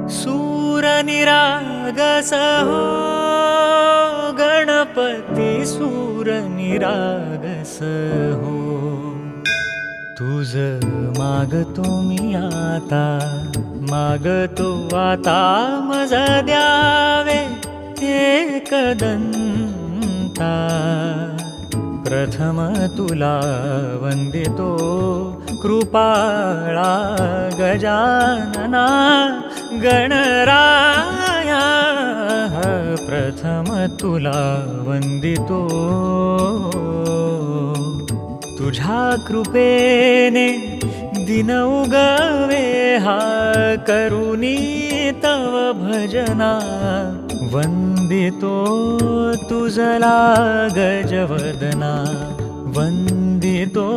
सूरनिरागस हो गणपती, सूरनिरागस हो. तुझ मागतो मी आता, मागतो आता मज द्यावे एकदंता. प्रथम तुला वंदितो कृपाळा गजानना गणराया. प्रथम तुला वंदितो तुझ्या कृपेने दिन उगवे हा करुणी तव भजना. वंदितो तुझला गजवदना, वंदितो